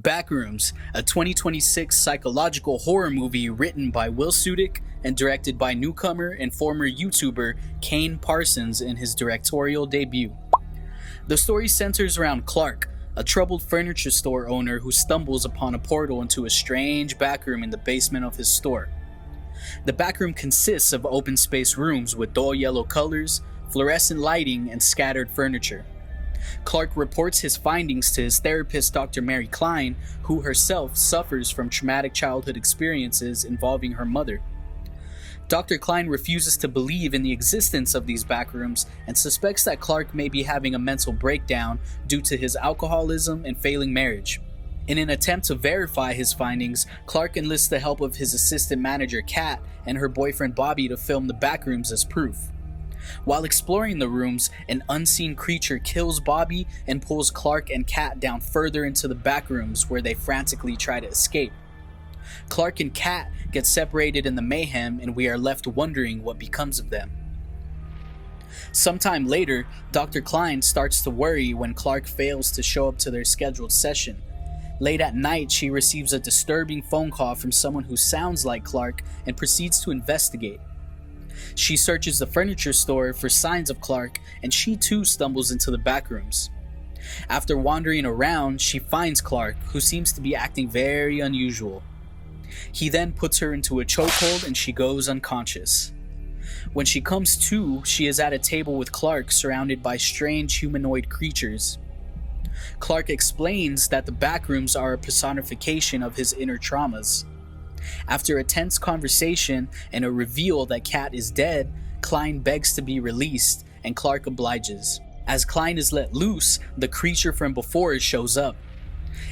Backrooms, a 2026 psychological horror movie written by Will Sudick and directed by newcomer and former YouTuber Kane Parsons in his directorial debut. The story centers around Clark, a troubled furniture store owner who stumbles upon a portal into a strange backroom in the basement of his store. The backroom consists of open space rooms with dull yellow colors, fluorescent lighting, and scattered furniture. Clark reports his findings to his therapist, Dr. Mary Klein, who herself suffers from traumatic childhood experiences involving her mother. Dr. Klein refuses to believe in the existence of these backrooms and suspects that Clark may be having a mental breakdown due to his alcoholism and failing marriage. In an attempt to verify his findings, Clark enlists the help of his assistant manager, Kat, and her boyfriend, Bobby, to film the backrooms as proof. While exploring the rooms, an unseen creature kills Bobby and pulls Clark and Kat down further into the backrooms where they frantically try to escape. Clark and Kat get separated in the mayhem, and we are left wondering what becomes of them. Sometime later, Dr. Klein starts to worry when Clark fails to show up to their scheduled session. Late at night, she receives a disturbing phone call from someone who sounds like Clark and proceeds to investigate. She searches the furniture store for signs of Clark, and she too stumbles into the backrooms. After wandering around, she finds Clark, who seems to be acting very unusual. He then puts her into a chokehold and she goes unconscious. When she comes to, she is at a table with Clark surrounded by strange humanoid creatures. Clark explains that the backrooms are a personification of his inner traumas. After a tense conversation and a reveal that Kat is dead, Klein begs to be released, and Clark obliges. As Klein is let loose, the creature from before shows up.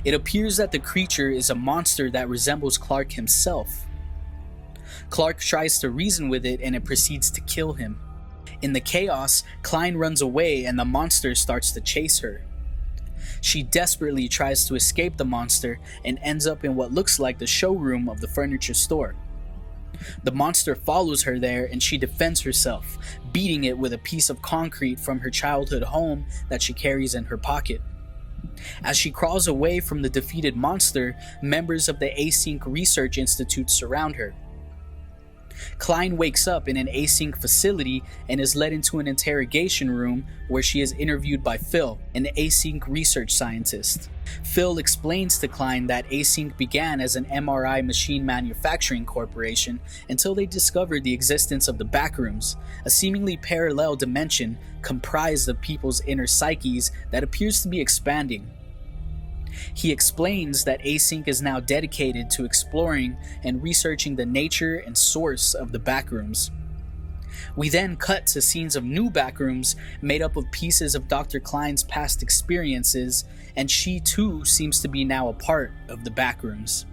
It appears that the creature is a monster that resembles Clark himself. Clark tries to reason with it and it proceeds to kill him. In the chaos, Klein runs away and the monster starts to chase her. She desperately tries to escape the monster and ends up in what looks like the showroom of the furniture store. The monster follows her there and she defends herself, beating it with a piece of concrete from her childhood home that she carries in her pocket. As she crawls away from the defeated monster, members of the Async Research Institute surround her. Klein wakes up in an async facility and is led into an interrogation room where she is interviewed by Phil, an async research scientist. Phil explains to Klein that Async began as an MRI machine manufacturing corporation until they discovered the existence of the backrooms, a seemingly parallel dimension comprised of people's inner psyches that appears to be expanding. He explains that Async is now dedicated to exploring and researching the nature and source of the backrooms. We then cut to scenes of new backrooms made up of pieces of Dr. Klein's past experiences, and she too seems to be now a part of the backrooms.